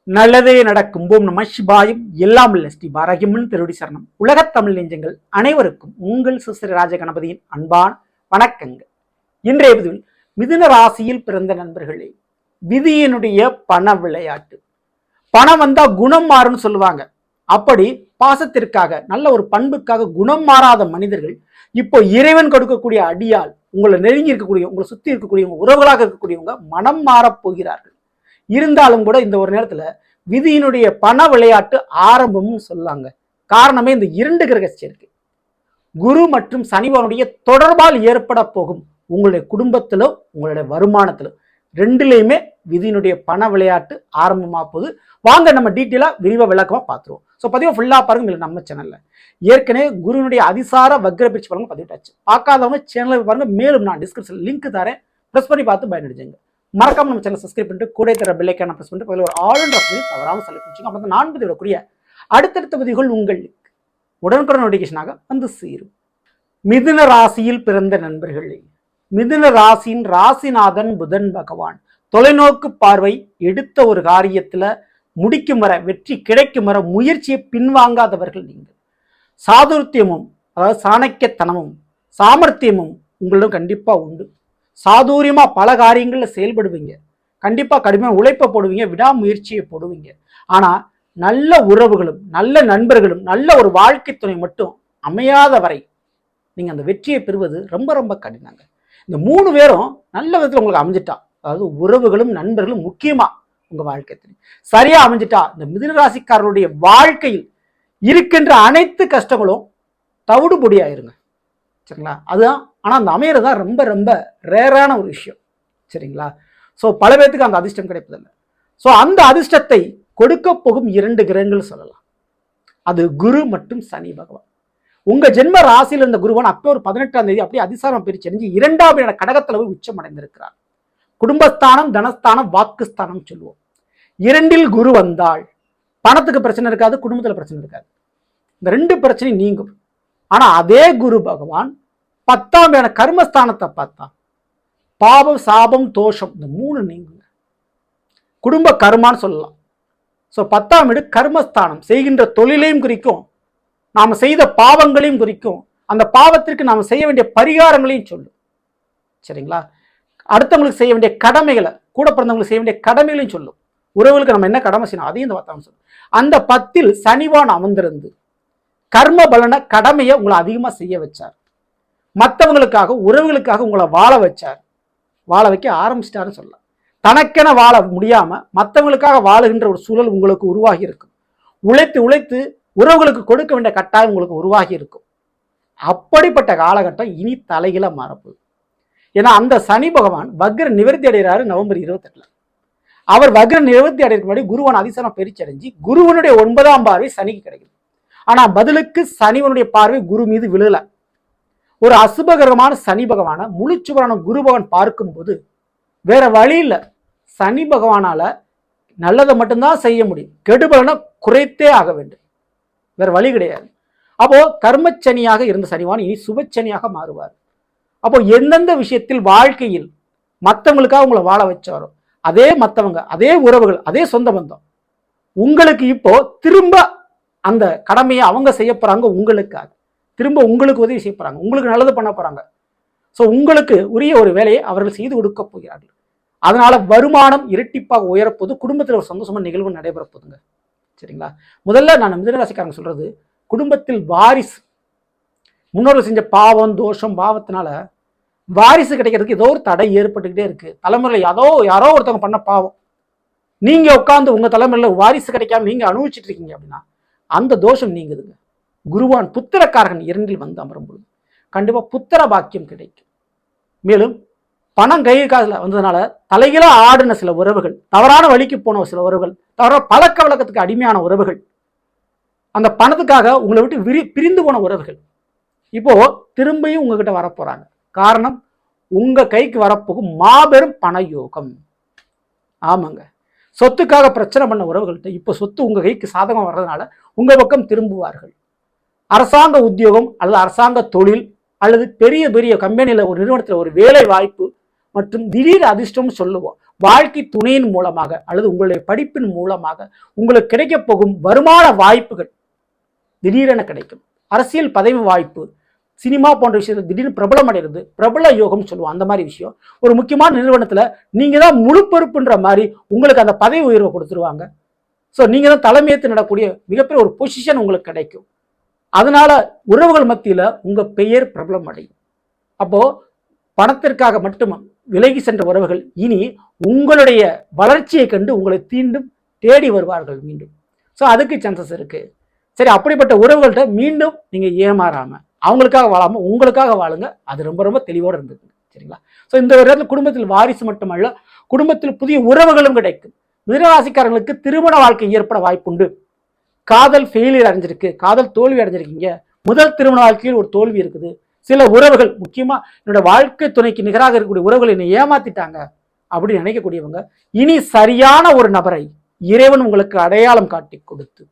நல்லதே நடக்கும். ஓம் நம சிவாயம். எல்லாம் இல்ல ஸ்ரீ பாரகியம்மன் திருடி சரணம். உலகத் தமிழ் நெஞ்சங்கள் அனைவருக்கும் உங்கள் சுஸ்ரீ ராஜகணபதியின் அன்பான வணக்கங்கள். இன்றைய பதிவில் மிதுன ராசியில் பிறந்த நண்பர்களே, விதியினுடைய பண விளையாட்டு. பணம் வந்தா குணம் மாறும்னு சொல்லுவாங்க. அப்படி பாசத்திற்காக, நல்ல ஒரு பண்புக்காக குணம் மாறாத மனிதர்கள் இப்போ இறைவன் கொடுக்கக்கூடிய அடியால் உங்களை நெருங்கி இருக்கக்கூடிய, உங்களை சுத்தி இருக்கக்கூடிய உறவுகளாக இருக்கக்கூடியவங்க மனம் மாறப் போகிறார்கள். இருந்தாலும் கூட இந்த ஒரு நேரத்துல விதியினுடைய பண விளையாட்டு ஆரம்பம்னு சொல்லாங்க. காரணமே இந்த இரண்டு கிரக சேர்க்கை, குரு மற்றும் சனிவனுடைய தொடர்பால் ஏற்பட போகும் உங்களுடைய குடும்பத்திலோ உங்களுடைய வருமானத்திலோ ரெண்டுலையுமே விதியினுடைய பண விளையாட்டு ஆரம்பமா போகுது. வாங்க நம்ம டீட்டெயிலா விரிவா விளக்கமா பார்த்துருவோம். ஸோ பதிவை ஃபுல்லா பாருங்க. நம்ம சேனல்ல ஏற்கனவே குருனுடைய அதிசார வக்ர பயிற்சி பலன் பதிவிட்டாச்சு. பார்க்காதவங்க சேனலை பாருங்க. மேலும் நான் டிஸ்கிரிப்ஷன் லிங்க் தரேன், ப்ரெஸ் பண்ணி பார்த்து பயனடைஞ்சுங்க. மறக்காம நம்ம சேனல் சப்ஸ்கிரைப் பண்ணிட்டு கூட தர பெல் ஐகானை பிரஸ் பண்ணிட்டு பதில் ஒரு ஆல் என்ற ஆப்ஷனை தவறாம செலக்ட் பண்ணிச்சுங்க. அப்போ நான் பதிவிடக்கூடிய அடுத்தடுத்த பதிவுகள் உங்களுக்கு உடனுக்குடன் நோட்டிஃபிகேஷனாக வந்து சேரும். மிதுன ராசியில் பிறந்த நண்பர்களே, மிதுன ராசியின் ராசிநாதன் புதன் பகவான் தொலைநோக்கு பார்வை எடுத்த ஒரு காரியத்துல முடிக்கும் வர, வெற்றி கிடைக்கும் வர முயற்சியை பின்வாங்காதவர்கள் நீங்கள். சாதுர்த்தியமும், அதாவது சாணக்கியத்தனமும் சாமர்த்தியமும் உங்களிடம் கண்டிப்பா உண்டு. சாதுரியமா பல காரியங்கள்ல செயல்படுவீங்க. கண்டிப்பா கடுமையான உழைப்பை போடுவீங்க, விடாமுயற்சியை போடுவீங்க. ஆனா நல்ல உறவுகளும் நல்ல நண்பர்களும் நல்ல ஒரு வாழ்க்கை துணை மட்டும் அமையாத வரை நீங்க அந்த வெற்றியை பெறுவது ரொம்ப ரொம்ப கடினங்க. இந்த மூணு பேரும் நல்ல விதத்துல உங்களுக்கு அமைஞ்சிட்டா, அதாவது உறவுகளும் நண்பர்களும் முக்கியமா உங்க வாழ்க்கை துணை சரியா அமைஞ்சிட்டா, இந்த மிதுன ராசிக்காரருடைய வாழ்க்கையில் இருக்கின்ற அனைத்து கஷ்டங்களும் தவிடு பொடி ஆயிருங்க. சரிங்களா? அதுதான். ஆனால் அந்த அமையிறது தான் ரொம்ப ரொம்ப ரேரான ஒரு விஷயம். சரிங்களா? ஸோ பல பேர்த்துக்கு அந்த அதிர்ஷ்டம் கிடைப்பதில்லை. ஸோ அந்த அதிர்ஷ்டத்தை கொடுக்க போகும் இரண்டு கிரகங்கள் சொல்லலாம். அது குரு மற்றும் சனி பகவான். உங்க ஜென்ம ராசியில் இருந்த குருவான் அக்டோபர் 18ஆம் தேதி அப்படியே அதிசாரம் பிரிச்சு அடைஞ்சு 2ஆம் இட கடகத்தில் போய் உச்சம் அடைந்திருக்கிறார். குடும்பஸ்தானம், தனஸ்தானம், வாக்குஸ்தானம் சொல்லுவோம். இரண்டில் குரு வந்தால் பணத்துக்கு பிரச்சனை இருக்காது, குடும்பத்தில் பிரச்சனை இருக்காது. இந்த ரெண்டு பிரச்சனையும் நீங்கும். ஆனா அதே குரு பகவான் 10ஆம் இட கர்மஸ்தானத்தை பார்த்தா பாவம், சாபம், தோஷம் இந்த மூணு நீங்குங்க. குடும்ப கர்மான்னு சொல்லலாம். ஸோ 10ஆம் இடம் கர்மஸ்தானம், செய்கின்ற தொழிலையும் குறிக்கும், நாம செய்த பாவங்களையும் குறிக்கும், அந்த பாவத்திற்கு நாம செய்ய வேண்டிய பரிகாரங்களையும் சொல்லும். சரிங்களா? அடுத்தவங்களுக்கு செய்ய வேண்டிய கடமைகளை, கூட பிறந்தவங்களுக்கு செய்ய வேண்டிய கடமைகளையும் சொல்லும். உறவுகளுக்கு நம்ம என்ன கடமை செய்யணும் அதையும் இந்த 10ஆம் சொல்லும். அந்த 10ல் சனிவான் அமர்ந்திருந்து கர்ம பலன கடமையை உங்களை அதிகமா செய்ய வச்சார். மற்றவங்களுக்காக, உறவுகளுக்காக உங்களை வாழ வச்சார். வாழ வைக்க ஆரம்பிச்சிட்டாருன்னு சொல்லலாம். தனக்கென வாழ முடியாம மற்றவங்களுக்காக வாழுகின்ற ஒரு சூழல் உங்களுக்கு உருவாகி இருக்கும். உழைத்து உழைத்து உறவுகளுக்கு கொடுக்க வேண்டிய கட்டாயம் உங்களுக்கு உருவாகி இருக்கும். அப்படிப்பட்ட காலகட்டம் இனி தலைகீழ மாறப்போகுது. ஏன்னா அந்த சனி பகவான் வக்ர நிவர்த்தி அடைகிறாரு நவம்பர் 28. அவர் வக்ர நிவர்த்தி அடைகிறதுக்கு முன்னாடி குருவான் அதிசாரம் பயிற்சி அடைஞ்சு குருவனுடைய 9ஆம் பார்வை சனிக்கு கிடைக்குது. ஆனா பதிலுக்கு சனிவனுடைய பார்வை குரு மீது விழுல. ஒரு அசுபகரமான சனி பகவான முழுச்சுவரான குரு பகவான் பார்க்கும்போது வேற வழி இல்லை. சனி பகவானால நல்லதை மட்டும்தான் செய்ய முடியும், கெடுபலனை குறைத்தே ஆக வேண்டும், வேற வழி கிடையாது. அப்போ கர்மச்சனியாக இருந்த சனிவான் இனி சுபச்சனியாக மாறுவார். அப்போ எந்தெந்த விஷயத்தில் வாழ்க்கையில் மற்றவங்களுக்காக உங்களை வாழ வச்சாரோ அதே மற்றவங்க, அதே உறவுகள், அதே சொந்த பந்தம் உங்களுக்கு இப்போ திரும்ப அந்த கடமையை அவங்க செய்ய போறாங்க. உங்களுக்காக திரும்ப உங்களுக்கு உதவி செய்ய போறாங்க, உங்களுக்கு நல்லது பண்ண போறாங்க. ஸோ உங்களுக்கு உரிய ஒரு வேலையை அவர்கள் செய்து கொடுக்க போகிறார்கள். அதனால வருமானம் இரட்டிப்பாக உயரப்போது, குடும்பத்தில் ஒரு சந்தோஷமான நிகழ்வு நடைபெற போதுங்க. சரிங்களா? முதல்ல நான் மிதுன ராசிக்காரங்க சொல்றது, குடும்பத்தில் வாரிசு, முன்னோர்கள் செஞ்ச பாவம், தோஷம், பாவத்தினால வாரிசு கிடைக்கிறதுக்கு ஏதோ ஒரு தடை ஏற்பட்டுக்கிட்டே இருக்கு. தலைமுறையில் யாரோ ஒருத்தவங்க பண்ண பாவம் நீங்க உட்காந்து உங்க தலைமுறையில வாரிசு கிடைக்காம நீங்க அனுபவிச்சுட்டு இருக்கீங்க அப்படின்னா அந்த தோஷம் நீங்குதுங்க. குருவான் புத்திரக்காரகன் 2ல் வந்து அமரும் பொழுது கண்டிப்பா புத்திர பாக்கியம் கிடைக்கும். மேலும் பணம் கை காசுல வந்ததுனால தலைகீழ ஆடின சில உறவுகள், தவறான வழிக்கு போன சில உறவுகள், தவறான பழக்க வழக்கத்துக்கு அடிமையான உறவுகள், அந்த பணத்துக்காக உங்களை விட்டு பிரிந்து போன உறவுகள் இப்போ திரும்பியும் உங்ககிட்ட வரப்போறாங்க. காரணம், உங்க கைக்கு வரப்போகும் மாபெரும் பண யோகம். ஆமாங்க, சொத்துக்காக பிரச்சனை பண்ண உறவுகள்கிட்ட இப்போ சொத்து உங்க கைக்கு சாதகம் வர்றதுனால உங்க பக்கம் திரும்புவார்கள். அரசாங்க உத்தியோகம் அல்லது அரசாங்க தொழில் அல்லது பெரிய பெரிய கம்பெனியில் ஒரு நிறுவனத்தில் ஒரு வேலை வாய்ப்பு மற்றும் திடீர் அதிர்ஷ்டம் சொல்லுவோம். வாழ்க்கை துணையின் மூலமாக அல்லது உங்களுடைய படிப்பின் மூலமாக உங்களுக்கு கிடைக்க போகும் வருமான வாய்ப்புகள் திடீரென கிடைக்கும். அரசியல் பதவி வாய்ப்பு, சினிமா போன்ற விஷயத்தில் திடீர்னு பிரபலம் அடைகிறது, பிரபல யோகம் சொல்லுவோம். அந்த மாதிரி விஷயம் ஒரு முக்கியமான நிறுவனத்துல நீங்க தான் முழு பொறுப்புன்ற மாதிரி உங்களுக்கு அந்த பதவி உயர்வை கொடுத்துருவாங்க. ஸோ நீங்க தான் தலைமையேற்று நடக்கூடிய மிகப்பெரிய ஒரு பொசிஷன் உங்களுக்கு கிடைக்கும். அதனால உறவுகள் மத்தியில உங்க பெயர் பிரபலம் அடையும். அப்போ பணத்திற்காக மட்டும் விலகி சென்ற உறவுகள் இனி உங்களுடைய வளர்ச்சியை கண்டு உங்களை தீண்டும் தேடி வருவார்கள் மீண்டும். ஸோ அதுக்கு சான்சஸ் இருக்கு. சரி, அப்படிப்பட்ட உறவுகள்கிட்ட மீண்டும் நீங்க ஏமாறாம அவங்களுக்காக வாழாம உங்களுக்காக வாழுங்க. அது ரொம்ப ரொம்ப தெளிவோடு இருந்தது. சரிங்களா? ஸோ இந்த ஒரு இடத்துல குடும்பத்தில் வாரிசு மட்டுமல்ல, குடும்பத்தில் புதிய உறவுகளும் கிடைக்கும். மிதுனராசிக்காரங்களுக்கு திருமண வாழ்க்கை ஏற்பட வாய்ப்புண்டு. காதல் ஃபெயிலியர் அடைஞ்சிருக்கு, காதல் தோல்வி அடைஞ்சிருக்கீங்க, முதல் திருமண வாழ்க்கையில் ஒரு தோல்வி இருக்குது, சில உறவுகள் முக்கியமா என்னோட வாழ்க்கை துணைக்கு நிகராக இருக்கக்கூடிய உறவுகள் என்னை ஏமாத்திட்டாங்க அப்படின்னு நினைக்கக்கூடியவங்க இனி சரியான ஒரு நபரை இறைவன் உங்களுக்கு அடையாளம் காட்டி கொடுத்து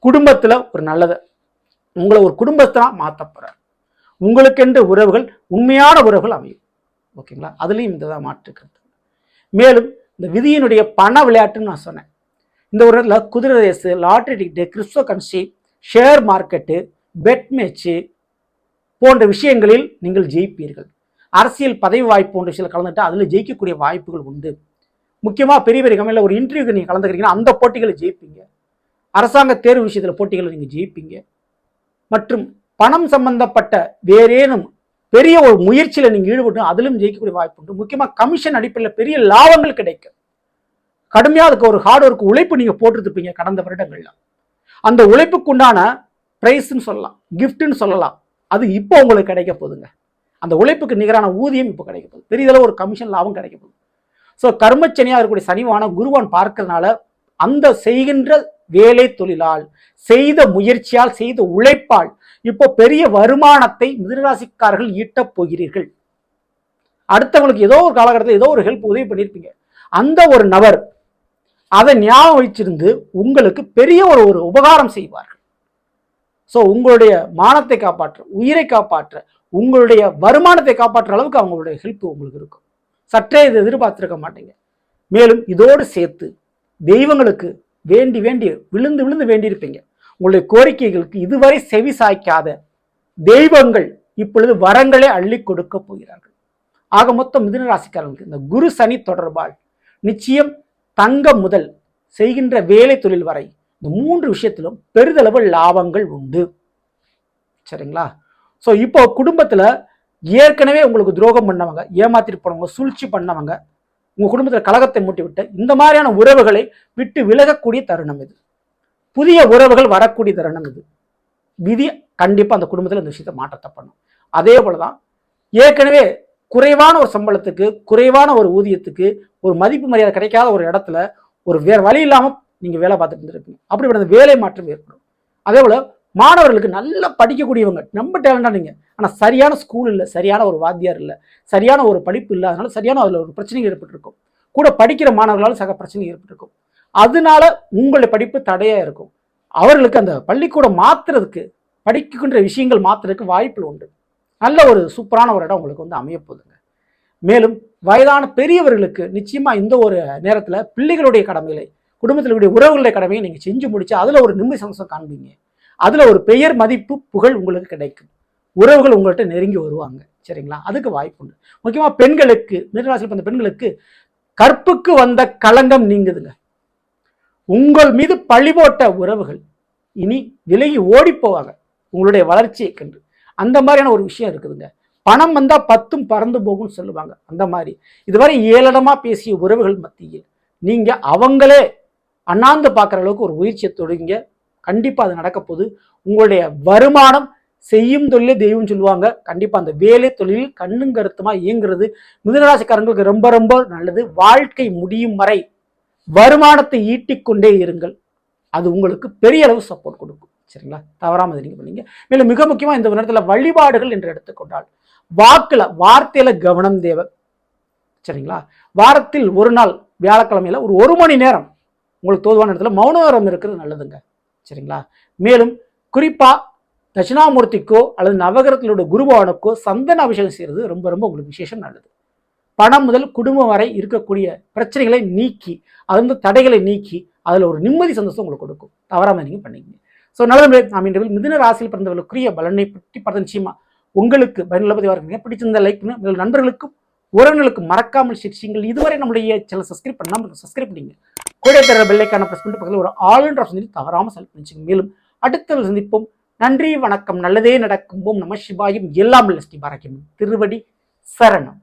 குடும்பத்துல ஒரு நல்லதை உங்களை ஒரு குடும்பத்தா மாத்த போறார். உங்களுக்கென்று உறவுகள் உண்மையான உறவுகள் அமையும். ஓகேங்களா? அதுலயும் இந்த மாற்றுக்கிறது. மேலும் இந்த விதியினுடைய பண விளையாட்டுன்னு நான் சொன்னேன். இந்த ஒரு இடத்துல குதிரை race, lottery ticket, crypto currency, share market, bet match போன்ற விஷயங்களில் நீங்கள் ஜெயிப்பீர்கள். அரசியல் பதவி வாய்ப்பு போன்ற விஷயத்தில் கலந்துட்டு அதில் ஜெயிக்கக்கூடிய வாய்ப்புகள் உண்டு. முக்கியமாக பெரிய பெரிய கம்பெனியில் ஒரு இன்டர்வியூக்கு நீங்கள் கலந்துக்கிறீங்கன்னா அந்த போட்டிகளை ஜெயிப்பீங்க. அரசாங்க தேர்வு விஷயத்தில் போட்டிகளை நீங்கள் ஜெயிப்பீங்க. மற்றும் பணம் சம்பந்தப்பட்ட வேறேனும் பெரிய ஒரு முயற்சியில் நீங்கள் ஈடுபட்டு அதிலும் ஜெயிக்கக்கூடிய வாய்ப்பு உண்டு. முக்கியமாக கமிஷன் அடிப்படையில் பெரிய லாபங்கள் கிடைக்கும். கடுமையாக அதுக்கு ஒரு ஹார்ட் ஒர்க் உழைப்பு நீங்கள் போட்டுருப்பீங்க கடந்த வருடங்கள்ல. அந்த உழைப்புக்கு உண்டான பிரைஸ்ன்னு சொல்லலாம், கிஃப்ட்னு சொல்லலாம், அது இப்போ உங்களுக்கு கிடைக்க போகுதுங்க. அந்த உழைப்புக்கு நிகரான ஊதியம் இப்போ கிடைக்க போகுது. பெரியதளவு ஒரு கமிஷன் லாபம் கிடைக்க போகுது. ஸோ கர்மச்சனியாக இருக்கக்கூடிய சனிவான குருவான் பார்க்கறதுனால அந்த செய்கின்ற வேலை தொழிலால், செய்த முயற்சியால், செய்த உழைப்பால் இப்போ பெரிய வருமானத்தை மிதுனராசிக்காரர்கள் ஈட்டப் போகிறீர்கள். அடுத்தவங்களுக்கு ஏதோ ஒரு காலகட்டத்தில் ஏதோ ஒரு ஹெல்ப் உதவி பண்ணியிருப்பீங்க. அந்த ஒரு நபர் அதை ஞாபகம் வச்சிருந்து உங்களுக்கு பெரிய ஒரு உபகாரம் செய்வார்கள். ஸோ உங்களுடைய மானத்தை காப்பாற்ற, உயிரை காப்பாற்ற, உங்களுடைய வருமானத்தை காப்பாற்ற அளவுக்கு அவங்களுடைய ஹெல்ப் உங்களுக்கு இருக்கும். சற்றே இதை எதிர்பார்த்திருக்க மாட்டீங்க. மேலும் இதோடு சேர்த்து தெய்வங்களுக்கு வேண்டி வேண்டி விழுந்து விழுந்து வேண்டியிருப்பீங்க. உங்களுடைய கோரிக்கைகளுக்கு இதுவரை செவி சாய்க்காத தெய்வங்கள் இப்பொழுது வரங்களே அள்ளி கொடுக்க போகிறார்கள். ஆக மொத்தம் மிதுன ராசிக்காரர்களுக்கு இந்த குரு சனி தொடர்பால் நிச்சயம் தங்கம் முதல் செய்கின்ற வேலை தொழில் வரை இந்த 3 விஷயத்திலும் பெரிதளவு லாபங்கள் உண்டு. சரிங்களா? ஸோ இப்போ குடும்பத்தில் ஏற்கனவே உங்களுக்கு துரோகம் பண்ணவங்க, ஏமாத்திட்டு போனவங்க, சூழ்ச்சி பண்ணவங்க, உங்க குடும்பத்தில் கலகத்தை மூட்டி விட்டு இந்த மாதிரியான உறவுகளை விட்டு விலகக்கூடிய தருணம் இது. புதிய உறவுகள் வரக்கூடிய தருணம் இது. விதி கண்டிப்பா அந்த குடும்பத்தில் இந்த விஷயத்தை மாற்றத்தை பண்ணும். அதே போலதான் ஏற்கனவே குறைவான ஒரு சம்பளத்துக்கு, குறைவான ஒரு ஊதியத்துக்கு, ஒரு மதிப்பு மரியாதை கிடைக்காத ஒரு இடத்துல ஒரு வேற வழி இல்லாம நீங்க வேலை பார்த்துட்டு இருந்திருப்பீங்க. அப்படிப்பட்ட வேலை மாற்றம் ஏற்படும். அதே போல மாணவர்களுக்கு நல்லா படிக்கக்கூடியவங்க, ரொம்ப டேலண்டா நீங்க, ஆனா சரியான ஸ்கூல் இல்லை, சரியான ஒரு வாத்தியார் இல்லை, சரியான ஒரு படிப்பு இல்லை, அதனால சரியான அதுல ஒரு பிரச்சனை ஏற்பட்டிருக்கும். கூட படிக்கிற மாணவர்களால் சக பிரச்சனை ஏற்பட்டிருக்கும். அதனால உங்களுடைய படிப்பு தடையா இருக்கும். அவர்களுக்கு அந்த பள்ளிக்கூடம் மாத்துறதுக்கு, படிக்கின்ற விஷயங்கள் மாத்துறதுக்கு வாய்ப்புகள் உண்டு. நல்ல ஒரு சூப்பரான ஒரு இடம் உங்களுக்கு வந்து அமைய போகுதுங்க. மேலும் வயதான பெரியவர்களுக்கு நிச்சயமா இந்த ஒரு நேரத்துல பிள்ளைகளுடைய கடமைகளை, குடும்பத்தில் கூடிய உறவுகளுடைய கடமையை நீங்க செஞ்சு முடிச்சு அதுல ஒரு நிம்மதி சந்தோஷம் காண்பீங்க. அதுல ஒரு பெயர், மதிப்பு, புகழ் உங்களுக்கு கிடைக்கும். உறவுகள் உங்கள்கிட்ட நெருங்கி வருவாங்க. சரிங்களா? அதுக்கு வாய்ப்பு உண்டு. முக்கியமா பெண்களுக்கு, மிதுனராசியில் பிறந்த பெண்களுக்கு கற்புக்கு வந்த களங்கம் நீங்குதுங்க. உங்கள் மீது பழி போட்ட உறவுகள் இனி விலகி ஓடி போவாங்க உங்களுடைய வளர்ச்சியை கண்டு. அந்த மாதிரியான ஒரு விஷயம் இருக்குதுங்க. பணம் வந்தா 10ம் பறந்து போகும்னு சொல்லுவாங்க. அந்த மாதிரி இதுவரை ஏளனமா பேசிய உறவுகள் மத்தியில் நீங்க அவங்களே அண்ணாந்து பார்க்குற அளவுக்கு ஒரு முயற்சியை தொடுங்க. கண்டிப்பா அது நடக்க போகுது. உங்களுடைய வருமானம் செய்யும் தொழிலே தெய்வம் சொல்லுவாங்க. கண்டிப்பா அந்த வேலை தொழிலில் கண்ணும் கருத்துமா இயங்குறது மிதுனராசிக்காரங்களுக்கு ரொம்ப ரொம்ப நல்லது. வாழ்க்கை முடியும் வரை வருமானத்தை ஈட்டிக்கொண்டே இருங்கள். அது உங்களுக்கு பெரிய அளவு சப்போர்ட் கொடுக்கும். சரிங்களா? தவறாம நீங்க பண்ணீங்க. மேலும் மிக முக்கியமா இந்த நேரத்தில் வழிபாடுகள் என்று எடுத்துக்கொண்டால் வார்த்தையில கவனம் தேவை. சரிங்களா? வாரத்தில் ஒரு நாள் வியாழக்கிழமையில ஒரு மணி நேரம் உங்களுக்கு தோதுவான இடத்துல மௌனவரம் இருக்கிறது நல்லதுங்க. சரிங்களா? மேலும் குறிப்பா தட்சிணாமூர்த்திக்கோ அல்லது நவகிரகத்திலோட குருபவனுக்கோ சந்தன அபிஷேகம் செய்யறது ரொம்ப ரொம்ப உங்களுக்கு விசேஷம் நல்லது. பணம் முதல் குடும்பம் வரை இருக்கக்கூடிய பிரச்சனைகளை நீக்கி அது தடைகளை நீக்கி அதில் ஒரு நிம்மதி சந்தோஷம் உங்களுக்கு கொடுக்கும். தவறாம நீங்க பண்ணிக்கங்க. ஸோ நல்லது, நாம் இன்று மிதுன ராசியில் பிறந்தவர்களுக்குரிய பலனை பற்றி பார்த்து நிச்சயமா உங்களுக்கு பயனுள்ளபதிவாக இருக்குங்க. பிடிச்சிருந்த லைக் பண்ணி உங்கள் நண்பர்களுக்கும் உறவினர்களுக்கும் மறக்காமல் சிரிச்சிங்கள். இதுவரை நம்முடைய சேனல் சப்ஸ்கிரைப் பண்ணாமல் சப்ஸ்கிரைப் பண்ணிங்க. கூட தர பெல்லைக்கான பிரஸ் பண்ணிட்டு பக்கத்தில் ஒரு ஆல் என்ற ஆப்ஷன் தவறாமல் செலக்ட் பண்ணிச்சுங்க. மேலும் அடுத்த சந்திப்போம். நன்றி, வணக்கம். நல்லதே நடக்கும். ஓம் நம சிவாயம். எல்லாம் ஸ்ரீ பாரகியம் திருவடி சரணம்.